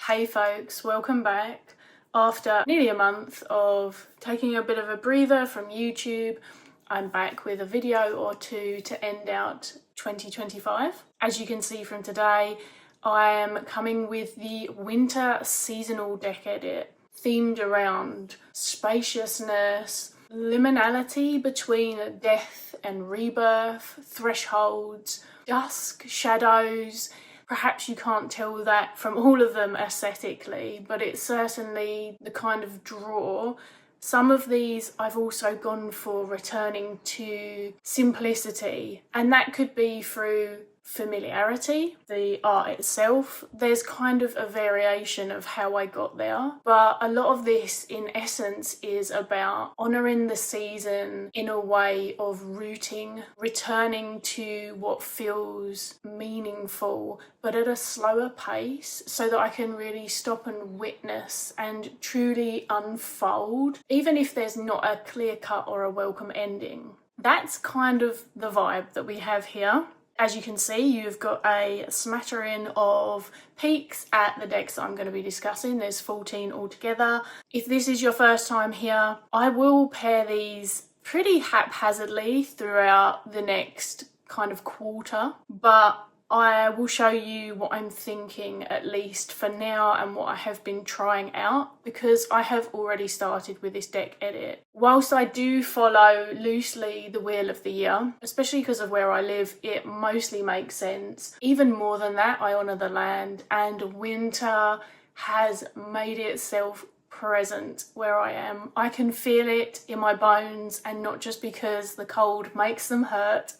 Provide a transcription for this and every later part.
Hey folks, welcome back. After nearly a month of taking a bit of a breather from YouTube, I'm back with a video or two to end out 2025. As you can see from today, I am coming with the winter seasonal deck edit, themed around spaciousness, liminality between death and rebirth, thresholds, dusk, shadows. Perhaps you can't tell that from all of them aesthetically, but it's certainly the kind of draw. Some of these I've also gone for returning to simplicity, and that could be through familiarity, the art itself. There's kind of a variation of how I got there, but a lot of this in essence is about honouring the season in a way of rooting, returning to what feels meaningful but at a slower pace, so that I can really stop and witness and truly unfold, even if there's not a clear cut or a welcome ending. That's kind of the vibe that we have here. As you can see, you've got a smattering of peeks at the decks that I'm going to be discussing. There's 14 altogether. If this is your first time here, I will pair these pretty haphazardly throughout the next kind of quarter, but I will show you what I'm thinking, at least for now, and what I have been trying out, because I have already started with this deck edit. Whilst I do follow loosely the Wheel of the Year, especially because of where I live, it mostly makes sense. Even more than that, I honour the land, and winter has made itself present where I am. I can feel it in my bones, and not just because the cold makes them hurt.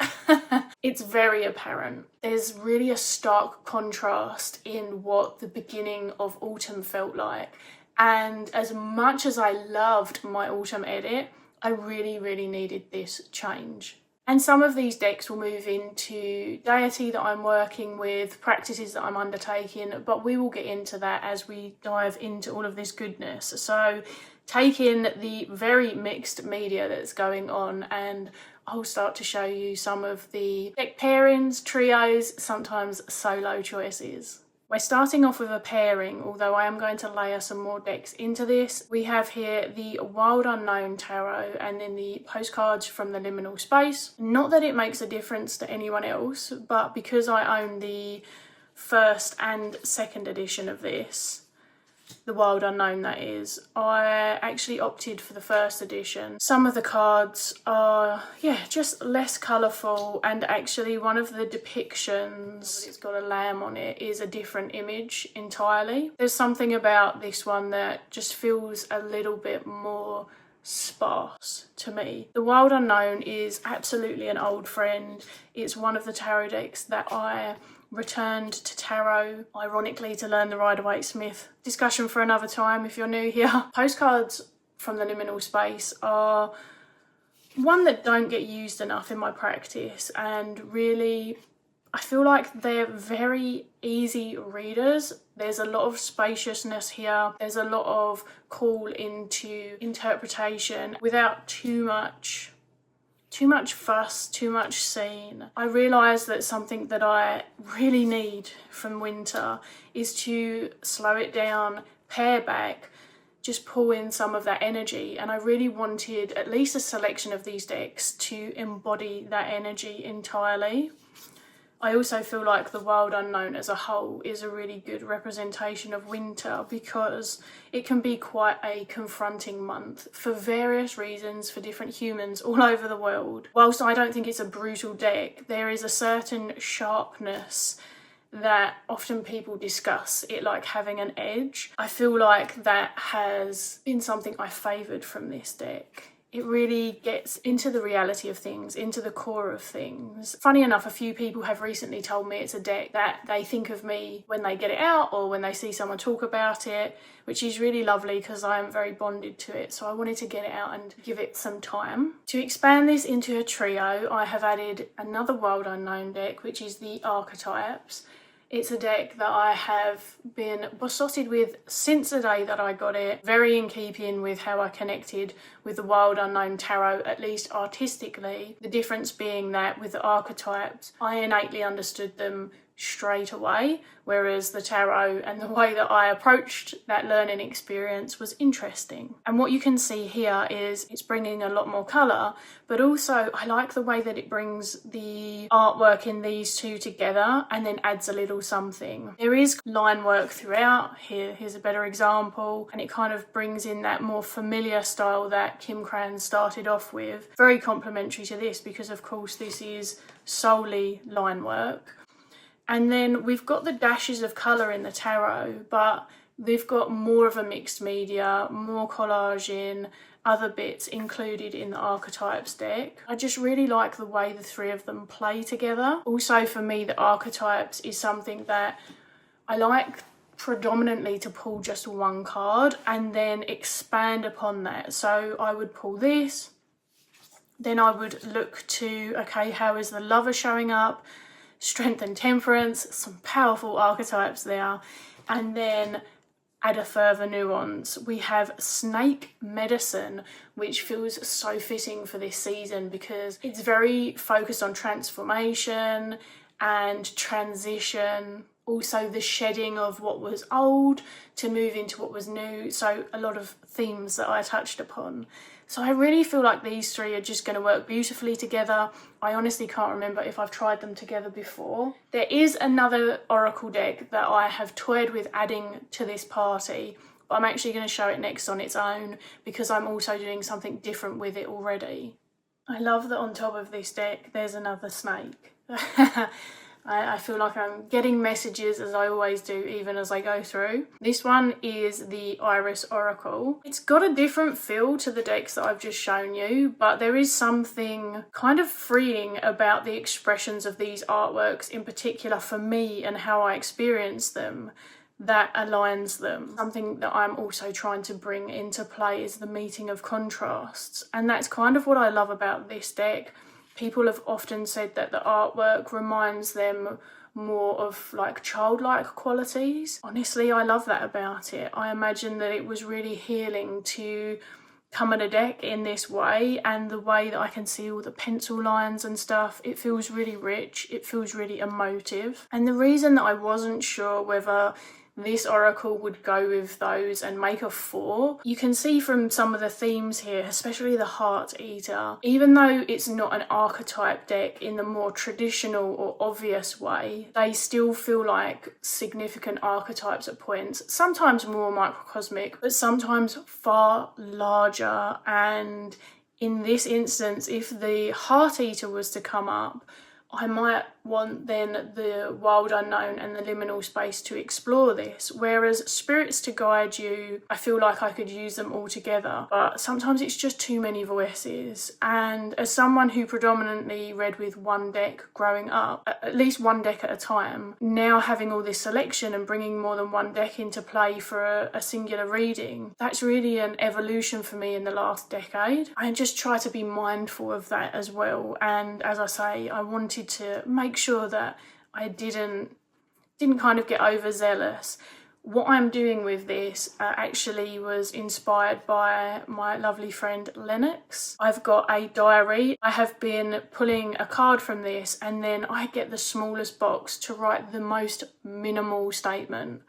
It's very apparent. There's really a stark contrast in what the beginning of autumn felt like, and as much as I loved my autumn edit, I really needed this change. And some of these decks will move into deity that I'm working with, practices that I'm undertaking, but we will get into that as we dive into all of this goodness. So take in the very mixed media that's going on, and I'll start to show you some of the deck pairings, trios, sometimes solo choices. We're starting off with a pairing, although I am going to layer some more decks into this. We have here the Wild Unknown Tarot and then the postcards from the Liminal space. Not that it makes a difference to anyone else, but because I own the first and second edition of this, the Wild Unknown that is, I actually opted for the first edition. Some of the cards are, just less colourful, and actually one of the depictions, it's got a lamb on it, is a different image entirely. There's something about this one that just feels a little bit more sparse to me. The Wild Unknown is absolutely an old friend. It's one of the tarot decks that I returned to tarot, ironically, to learn the Rider-Waite-Smith. Discussion for another time if you're new here. Postcards from the Liminal space are one that don't get used enough in my practice, and really I feel like they're very easy readers. There's a lot of spaciousness here. There's a lot of call into interpretation without too much fuss, too much scene. I realise that something that I really need from winter is to slow it down, pare back, just pull in some of that energy, and I really wanted at least a selection of these decks to embody that energy entirely. I also feel like the Wild Unknown as a whole is a really good representation of winter, because it can be quite a confronting month for various reasons for different humans all over the world. Whilst I don't think it's a brutal deck, there is a certain sharpness that often people discuss it like having an edge. I feel like that has been something I favoured from this deck. It really gets into the reality of things, into the core of things. Funny enough, a few people have recently told me it's a deck that they think of me when they get it out or when they see someone talk about it, which is really lovely because I am very bonded to it. So I wanted to get it out and give it some time. To expand this into a trio, I have added another Wild Unknown deck, which is the Archetypes. It's a deck that I have been besotted with since the day that I got it, very in keeping with how I connected with the Wild Unknown Tarot, at least artistically. The difference being that with the Archetypes, I innately understood them straight away, whereas the tarot and the way that I approached that learning experience was interesting. And what you can see here is it's bringing a lot more colour, but also I like the way that it brings the artwork in these two together and then adds a little something. There is line work throughout. Here's a better example, and it kind of brings in that more familiar style that Kim Cran started off with. Very complementary to this because of course this is solely line work. And then we've got the dashes of colour in the tarot, but they've got more of a mixed media, more collage in, other bits included in the archetypes deck. I just really like the way the three of them play together. Also for me, the archetypes is something that I like predominantly to pull just one card and then expand upon that. So I would pull this, then I would look to, okay, how is the lover showing up? Strength and Temperance, some powerful archetypes there, and then add a further nuance. We have Snake Medicine, which feels so fitting for this season because it's very focused on transformation and transition, also the shedding of what was old to move into what was new, so a lot of themes that I touched upon. So I really feel like these three are just going to work beautifully together. I honestly can't remember if I've tried them together before. There is another oracle deck that I have toyed with adding to this party, but I'm actually going to show it next on its own because I'm also doing something different with it already. I love that on top of this deck there's another snake. I feel like I'm getting messages, as I always do, even as I go through. This one is the Iris Oracle. It's got a different feel to the decks that I've just shown you, but there is something kind of freeing about the expressions of these artworks, in particular for me and how I experience them, that aligns them. Something that I'm also trying to bring into play is the meeting of contrasts, and that's kind of what I love about this deck. People have often said that the artwork reminds them more of like childlike qualities. Honestly, I love that about it. I imagine that it was really healing to come at a deck in this way, and the way that I can see all the pencil lines and stuff, it feels really rich, it feels really emotive. And the reason that I wasn't sure whether this oracle would go with those and make a 4. You can see from some of the themes here, especially the Heart Eater, even though it's not an archetype deck in the more traditional or obvious way, they still feel like significant archetypes at points, sometimes more microcosmic, but sometimes far larger. And in this instance, if the Heart Eater was to come up, I might want then the Wild Unknown and the Liminal space to explore this, whereas Spirits to Guide You, I feel like I could use them all together, but sometimes it's just too many voices. And as someone who predominantly read with one deck growing up, at least one deck at a time, now having all this selection and bringing more than one deck into play for a singular reading, that's really an evolution for me in the last decade. I just try to be mindful of that as well, and as I say, I wanted to make sure that I didn't kind of get overzealous. What I'm doing with this actually was inspired by my lovely friend Lennox. I've got a diary. I have been pulling a card from this, and then I get the smallest box to write the most minimal statement.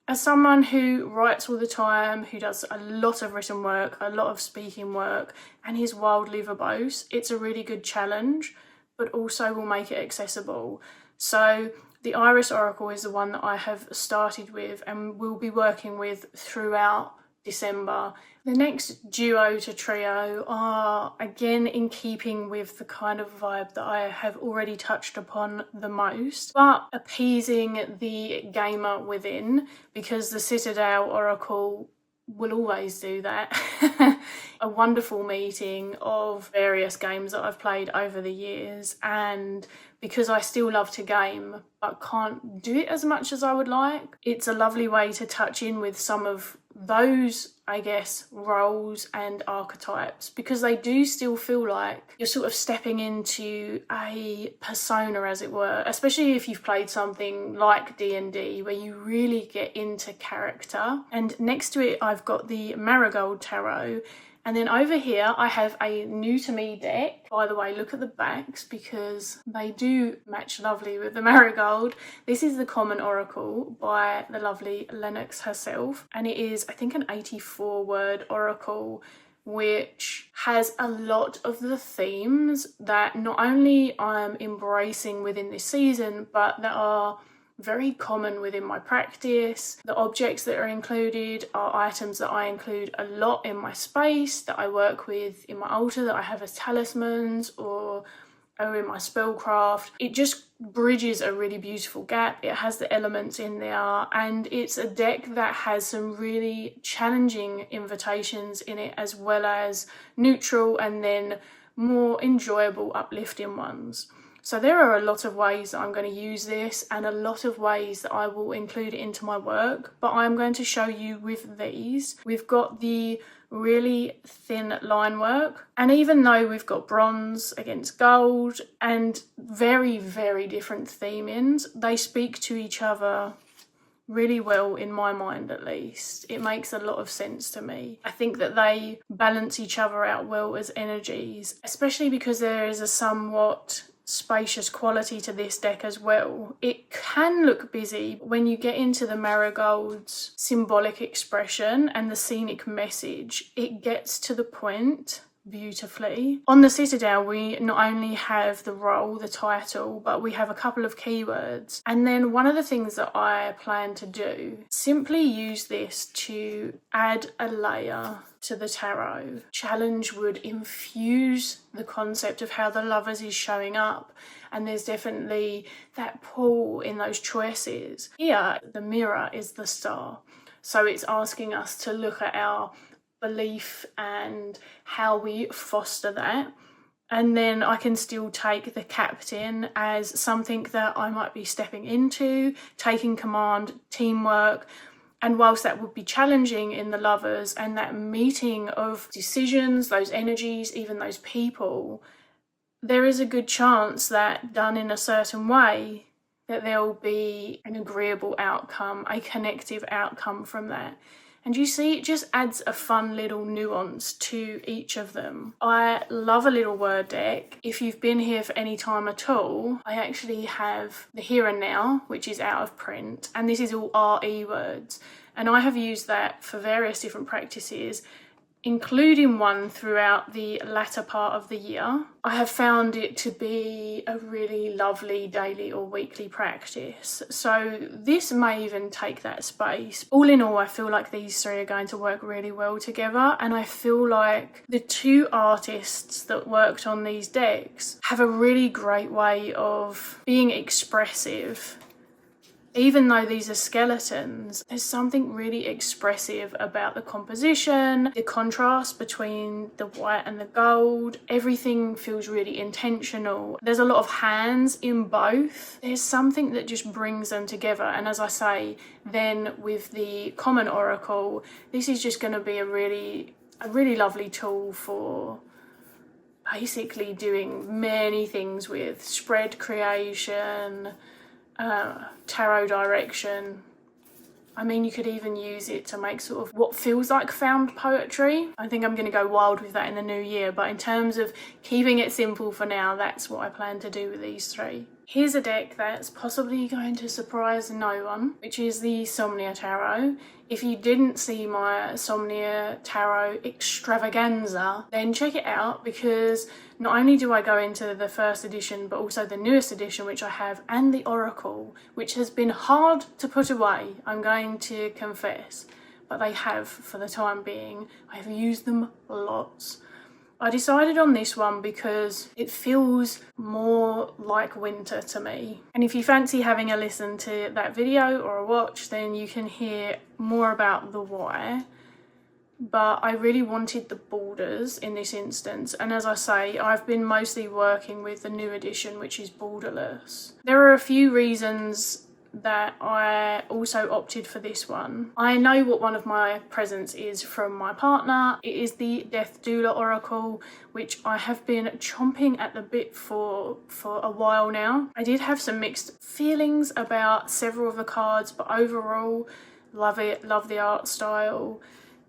As someone who writes all the time, who does a lot of written work, a lot of speaking work, and is wildly verbose, it's a really good challenge, but also will make it accessible. So the Iris Oracle is the one that I have started with and will be working with throughout December. The next duo to trio are again in keeping with the kind of vibe that I have already touched upon the most, but appeasing the gamer within, because the Citadel Oracle will always do that. A wonderful meeting of various games that I've played over the years, and because I still love to game but can't do it as much as I would like, it's a lovely way to touch in with some of those, I guess, roles and archetypes, because they do still feel like you're sort of stepping into a persona, as it were, especially if you've played something like D&D where you really get into character. And next to it I've got the Marigold Tarot, And then over here, I have a new to me deck. By the way, look at the backs because they do match lovely with the Marigold. This is the Common Oracle by the lovely Lennox herself. And it is, I think, an 84-word oracle, which has a lot of the themes that not only I'm embracing within this season, but that are very common within my practice. The objects that are included are items that I include a lot in my space, that I work with in my altar, that I have as talismans or in my spellcraft. It just bridges a really beautiful gap. It has the elements in there, and it's a deck that has some really challenging invitations in it, as well as neutral and then more enjoyable, uplifting ones. So there are a lot of ways that I'm going to use this, and a lot of ways that I will include it into my work, but I'm going to show you with these. We've got the really thin line work, and even though we've got bronze against gold and very, very different themings, they speak to each other really well, in my mind at least. It makes a lot of sense to me. I think that they balance each other out well as energies, especially because there is a somewhat spacious quality to this deck as well. It can look busy, but when you get into the Marigold's symbolic expression and the scenic message, it gets to the point beautifully. On the Citadel, we not only have the role, the title, but we have a couple of keywords. And then one of the things that I plan to do, simply use this to add a layer to the tarot. Challenge would infuse the concept of how the Lovers is showing up, and there's definitely that pull in those choices. Here, the mirror is the Star, so it's asking us to look at our belief and how we foster that. And then I can still take the Captain as something that I might be stepping into, taking command, teamwork. And whilst that would be challenging in the Lovers and that meeting of decisions, those energies, even those people, there is a good chance that done in a certain way, that there will be an agreeable outcome, a connective outcome from that. And you see, it just adds a fun little nuance to each of them. I love a little word deck. If you've been here for any time at all, I actually have the Here and Now, which is out of print, and this is all RE words. And I have used that for various different practices, including one throughout the latter part of the year. I have found it to be a really lovely daily or weekly practice. So this may even take that space. All in all, I feel like these three are going to work really well together. And I feel like the two artists that worked on these decks have a really great way of being expressive. Even though these are skeletons, there's something really expressive about the composition, the contrast between the white and the gold. Everything feels really intentional. There's a lot of hands in both. There's something that just brings them together. And as I say, then with the Common Oracle, this is just going to be a really lovely tool for basically doing many things with spread creation, tarot direction. I mean, you could even use it to make sort of what feels like found poetry. I think I'm going to go wild with that in the new year, but in terms of keeping it simple for now, that's what I plan to do with these three. Here's a deck that's possibly going to surprise no one, which is the Somnia Tarot. If you didn't see my Somnia Tarot extravaganza, then check it out, because not only do I go into the first edition, but also the newest edition, which I have, and the Oracle, which has been hard to put away, I'm going to confess, but they have for the time being. I have used them lots. I decided on this one because it feels more like winter to me. And if you fancy having a listen to that video or a watch, then you can hear more about the why. But I really wanted the borders in this instance. And as I say, I've been mostly working with the new edition, which is borderless. There are a few reasons that I also opted for this one. I know what one of my presents is from my partner. It is the Death Doula Oracle, which I have been chomping at the bit for a while now. I did have some mixed feelings about several of the cards, but overall, love it, love the art style.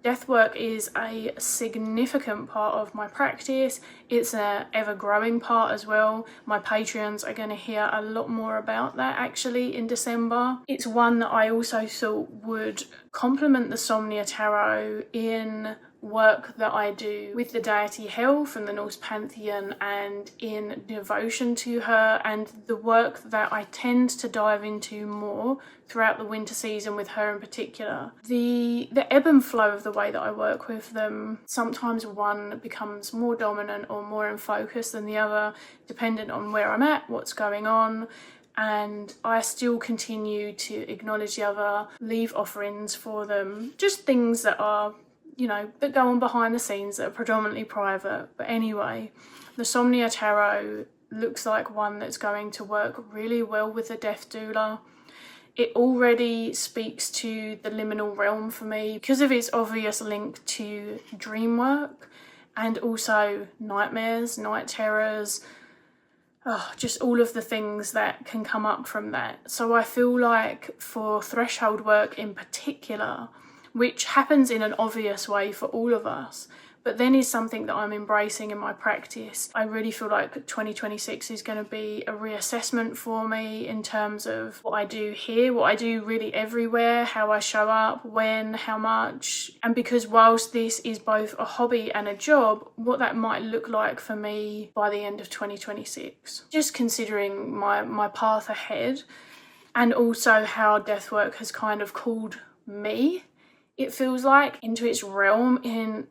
Deathwork is a significant part of my practice. It's an ever-growing part as well. My Patreons are going to hear a lot more about that actually in December. It's one that I also thought would complement the Somnia Tarot in work that I do with the deity Hel from the Norse pantheon and in devotion to her, and the work that I tend to dive into more throughout the winter season with her in particular. The ebb and flow of the way that I work with them, sometimes one becomes more dominant or more in focus than the other, dependent on where I'm at, what's going on. And I still continue to acknowledge the other, leave offerings for them, just things that are, you know, that go on behind the scenes that are predominantly private. But anyway, the Somnia Tarot looks like one that's going to work really well with the death doula. It already speaks to the liminal realm for me because of its obvious link to dream work and also nightmares, night terrors, just all of the things that can come up from that. So I feel like for threshold work in particular, which happens in an obvious way for all of us, but then is something that I'm embracing in my practice. I really feel like 2026 is going to be a reassessment for me in terms of what I do here, what I do really everywhere, how I show up, when, how much. And because whilst this is both a hobby and a job, what that might look like for me by the end of 2026. Just considering my path ahead and also how Deathwork has kind of called me, it feels like, into its realm in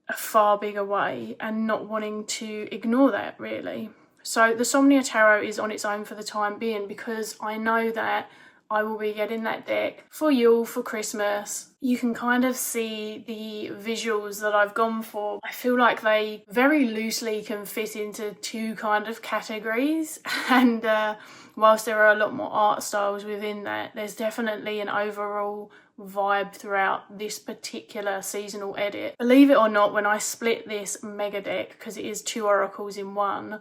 a far bigger way, and not wanting to ignore that really. So the Somnia Tarot is on its own for the time being because I know that I will be getting that deck for Yule, for Christmas. You can kind of see the visuals that I've gone for. I feel like they very loosely can fit into two kind of categories, and whilst there are a lot more art styles within that, there's definitely an overall vibe throughout this particular seasonal edit. Believe it or not, when I split this mega deck, because it is 2 oracles in one,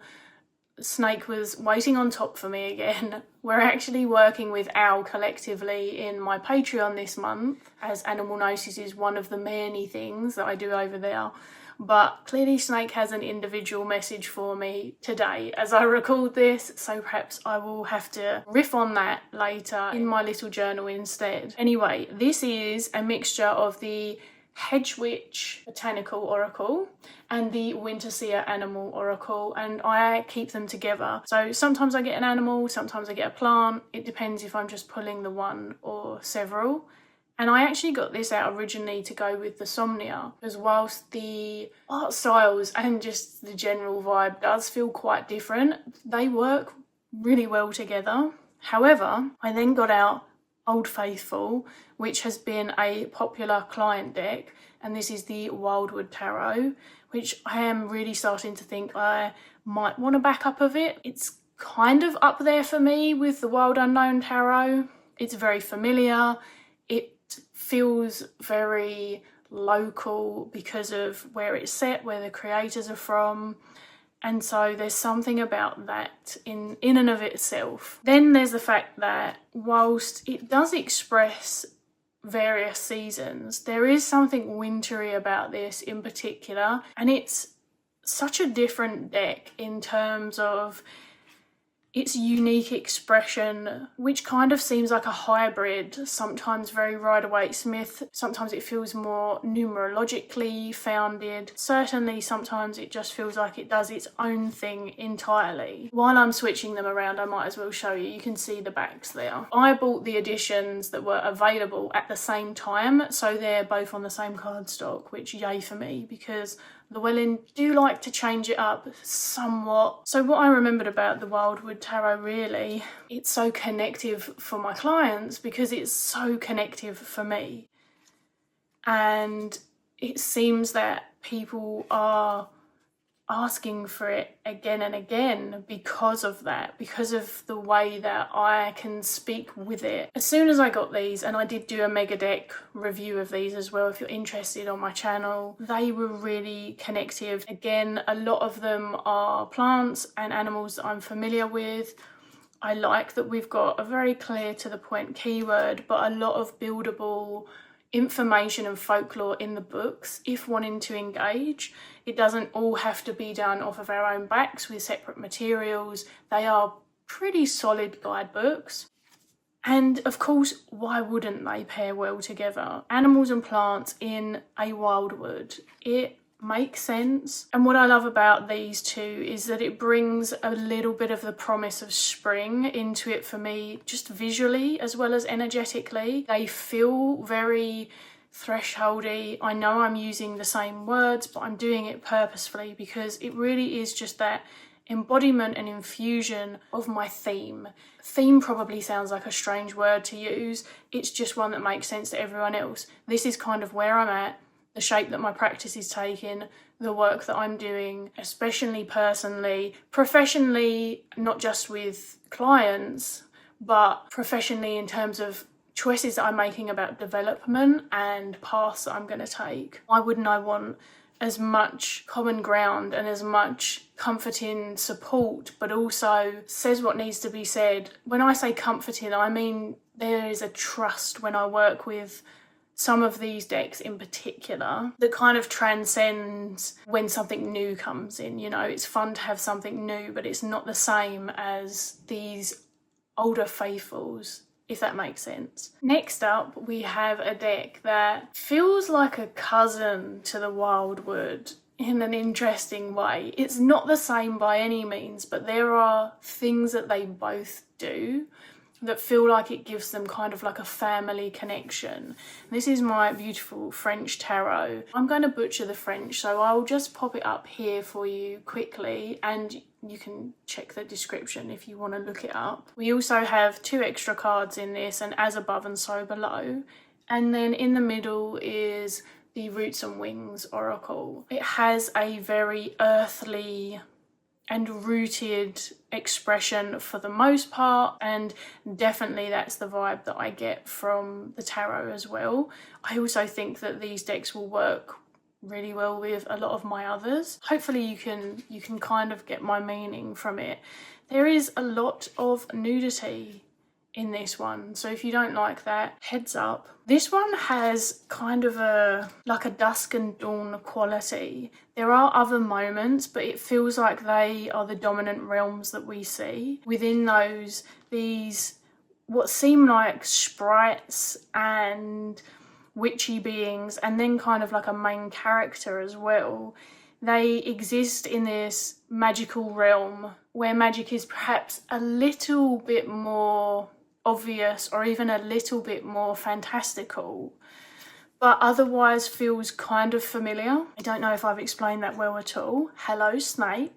Snake was waiting on top for me again. We're actually working with Al collectively in my Patreon this month, as Animal Gnosis is one of the many things that I do over there. But clearly Snake has an individual message for me today as I record this, so perhaps I will have to riff on that later in my little journal instead. Anyway, this is a mixture of the Hedge Witch Botanical Oracle and the Winterseer Animal Oracle, and I keep them together. So sometimes I get an animal, sometimes I get a plant. It depends if I'm just pulling the one or several. And I actually got this out originally to go with the Somnia, because whilst the art styles and just the general vibe does feel quite different, they work really well together. However, I then got out Old Faithful, which has been a popular client deck, and this is the Wildwood Tarot, which I am really starting to think I might want a backup of it. It's kind of up there for me with the Wild Unknown Tarot. It's very familiar. It feels very local because of where it's set, where the creators are from. And so there's something about that in and of itself. Then there's the fact that whilst it does express various seasons, there is something wintry about this in particular. And it's such a different deck in terms of its unique expression, which kind of seems like a hybrid, sometimes very Rider-Waite-Smith, sometimes it feels more numerologically founded, certainly sometimes it just feels like it does its own thing entirely. While I'm switching them around, I might as well show you. You can see the backs there. I bought the editions that were available at the same time, so they're both on the same cardstock, which yay for me, because the Welland do like to change it up somewhat. So what I remembered about the Wildwood Tarot, really, it's so connective for my clients because it's so connective for me. And it seems that people are asking for it again and again because of that, because of the way that I can speak with it. As soon as I got these, and I did do a mega deck review of these as well if you're interested on my channel, they were really connective. Again, a lot of them are plants and animals that I'm familiar with. I like that we've got a very clear to the point keyword, but a lot of buildable information and folklore in the books if wanting to engage. It doesn't all have to be done off of our own backs with separate materials. They are pretty solid guidebooks. And of course, why wouldn't they pair well together? Animals and plants in a wildwood. It makes sense. And what I love about these two is that it brings a little bit of the promise of spring into it for me, just visually as well as energetically. They feel very thresholdy. I know I'm using the same words, but I'm doing it purposefully because it really is just that embodiment and infusion of my theme. Theme probably sounds like a strange word to use. It's just one that makes sense to everyone else. This is kind of where I'm at, the shape that my practice is taking, the work that I'm doing, especially personally, professionally, not just with clients, but professionally in terms of choices that I'm making about development and paths that I'm going to take. Why wouldn't I want as much common ground and as much comforting support, but also says what needs to be said? When I say comforting, I mean there is a trust when I work with some of these decks in particular that kind of transcends when something new comes in. You know, it's fun to have something new, but it's not the same as these older faithfuls, if that makes sense. Next up, we have a deck that feels like a cousin to the Wildwood in an interesting way. It's not the same by any means, but there are things that they both do that feel like it gives them kind of like a family connection. This is my beautiful French tarot. I'm going to butcher the French, so I'll just pop it up here for you quickly and you can check the description if you want to look it up. We also have 2 extra cards in this, and as above and so below. And then in the middle is the Roots and Wings Oracle. It has a very earthly and rooted expression for the most part, and definitely that's the vibe that I get from the tarot as well. I also think that these decks will work really well with a lot of my others. Hopefully you can kind of get my meaning from it. There is a lot of nudity in this one, so if you don't like that, heads up. This one has kind of a dusk and dawn quality. There are other moments, but it feels like they are the dominant realms that we see. Within those, these what seem like sprites and witchy beings, and then kind of like a main character as well. They exist in this magical realm where magic is perhaps a little bit more obvious or even a little bit more fantastical, but otherwise feels kind of familiar. I don't know if I've explained that well at all. Hello, snake.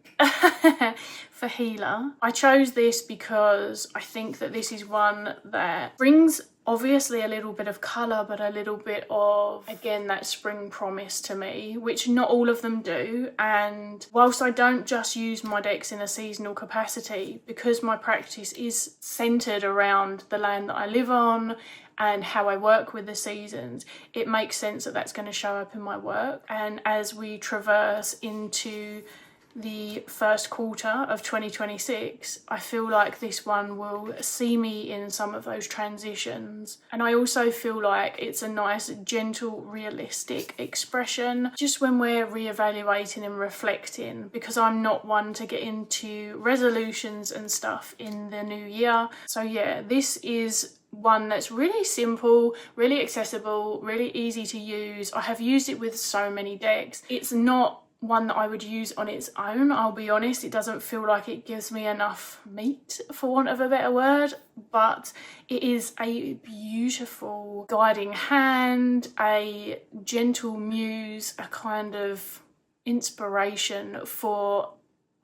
For healer. I chose this because I think that this is one that brings obviously a little bit of colour, but a little bit of, again, that spring promise to me, which not all of them do. And whilst I don't just use my decks in a seasonal capacity, because my practice is centred around the land that I live on and how I work with the seasons, it makes sense that that's going to show up in my work. And as we traverse into the first quarter of 2026, I feel like this one will see me in some of those transitions. And I also feel like it's a nice, gentle, realistic expression just when we're reevaluating and reflecting, because I'm not one to get into resolutions and stuff in the new year. So yeah, this is one that's really simple, really accessible, really easy to use. I have used it with so many decks. It's not one that I would use on its own, I'll be honest. It doesn't feel like it gives me enough meat, for want of a better word, but it is a beautiful guiding hand, a gentle muse, a kind of inspiration for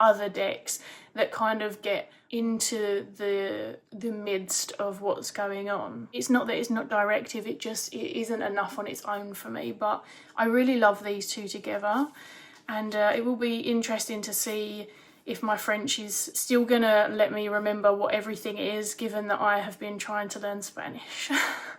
other decks that kind of get into the midst of what's going on. It's not that it's not directive, it isn't enough on its own for me, but I really love these two together. And it will be interesting to see if my French is still gonna let me remember what everything is, given that I have been trying to learn Spanish.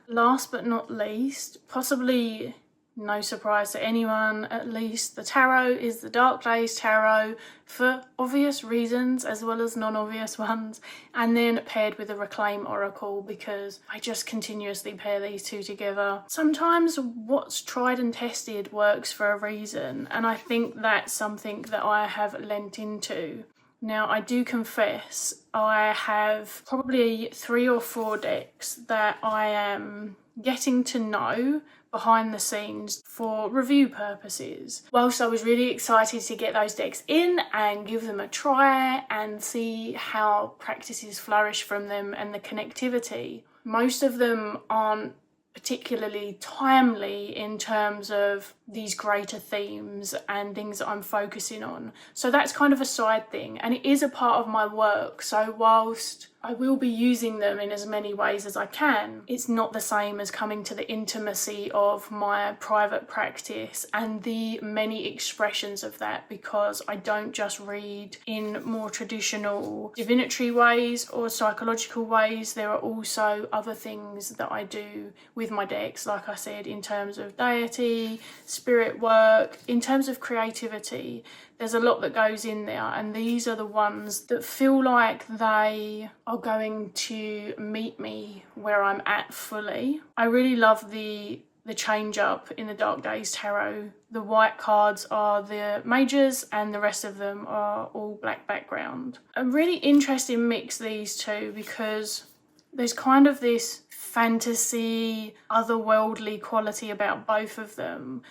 Last but not least, possibly No surprise to anyone, at least. The tarot is the Dark Days Tarot for obvious reasons as well as non-obvious ones, and then paired with a Reclaim Oracle because I just continuously pair these two together. Sometimes what's tried and tested works for a reason, and I think that's something that I have lent into. Now, I do confess I have probably 3 or 4 decks that I am getting to know behind the scenes for review purposes. Whilst I was really excited to get those decks in and give them a try and see how practices flourish from them and the connectivity, most of them aren't particularly timely in terms of these greater themes and things that I'm focusing on. So that's kind of a side thing, and it is a part of my work. So whilst I will be using them in as many ways as I can, it's not the same as coming to the intimacy of my private practice and the many expressions of that, because I don't just read in more traditional divinatory ways or psychological ways. There are also other things that I do with my decks, like I said, in terms of deity, spirit work, in terms of creativity. There's a lot that goes in there, and these are the ones that feel like they are going to meet me where I'm at fully. I really love the change up in the Dark Days Tarot. The white cards are the majors and the rest of them are all black background. A really interesting mix, these two, because there's kind of this fantasy, otherworldly quality about both of them.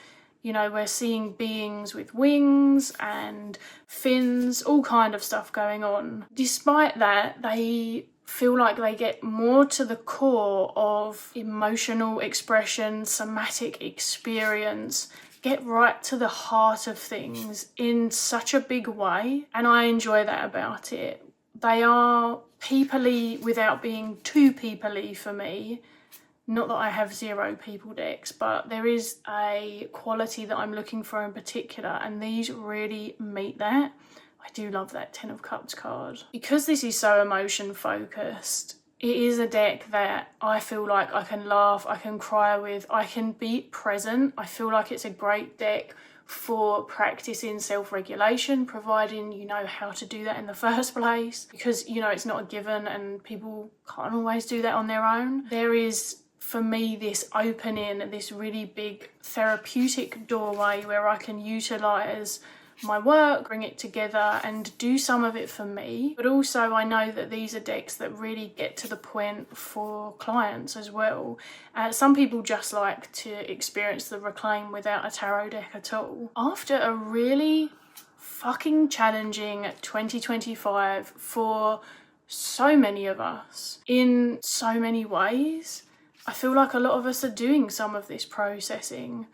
You know, we're seeing beings with wings and fins, all kind of stuff going on. Despite that, they feel like they get more to the core of emotional expression, somatic experience, get right to the heart of things in such a big way. And I enjoy that about it. They are peoply without being too peoply for me. Not that I have 0 people decks, but there is a quality that I'm looking for in particular, and these really meet that. I do love that 10 of Cups card. Because this is so emotion focused, it is a deck that I feel like I can laugh, I can cry with, I can be present. I feel like it's a great deck for practicing self-regulation, providing you know how to do that in the first place, because you know it's not a given and people can't always do that on their own. There is, for me, this opening, this really big therapeutic doorway where I can utilise my work, bring it together and do some of it for me. But also I know that these are decks that really get to the point for clients as well. Some people just like to experience the Reclaim without a tarot deck at all. After a really fucking challenging 2025 for so many of us in so many ways, I feel like a lot of us are doing some of this processing.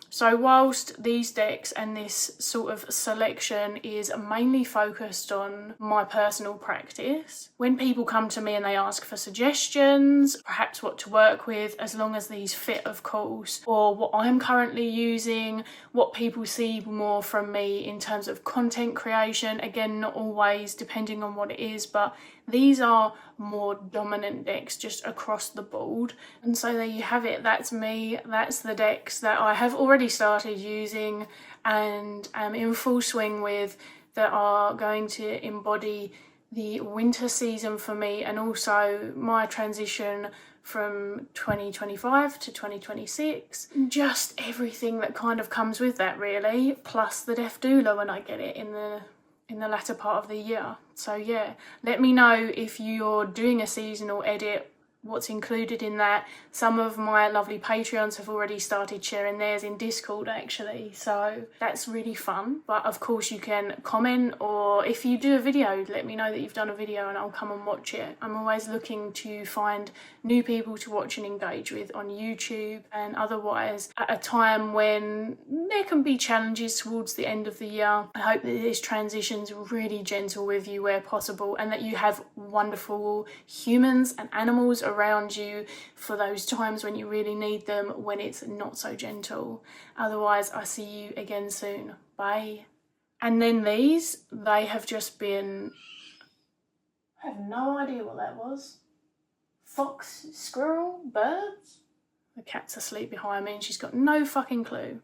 So whilst these decks and this sort of selection is mainly focused on my personal practice, when people come to me and they ask for suggestions, perhaps what to work with, as long as these fit, of course, or what I'm currently using, what people see more from me in terms of content creation, again, not always, depending on what it is, but these are more dominant decks just across the board. And so there you have it. That's me. That's the decks that I have already started using and am in full swing with, that are going to embody the winter season for me, and also my transition from 2025 to 2026. Just everything that kind of comes with that, really, plus the Death Doula when I get it in the latter part of the year. So yeah, let me know if you're doing a seasonal edit, what's included in that. Some of my lovely Patreons have already started sharing theirs in Discord actually, so that's really fun. But of course you can comment, or if you do a video, let me know that you've done a video and I'll come and watch it. I'm always looking to find new people to watch and engage with on YouTube and otherwise at a time when there can be challenges towards the end of the year. I hope that this transition's really gentle with you where possible, and that you have wonderful humans and animals around you for those times when you really need them, when it's not so gentle. Otherwise, I'll see you again soon. Bye. And then these, they have just been, I have no idea what that was. Fox, squirrel, birds? The cat's asleep behind me and she's got no fucking clue.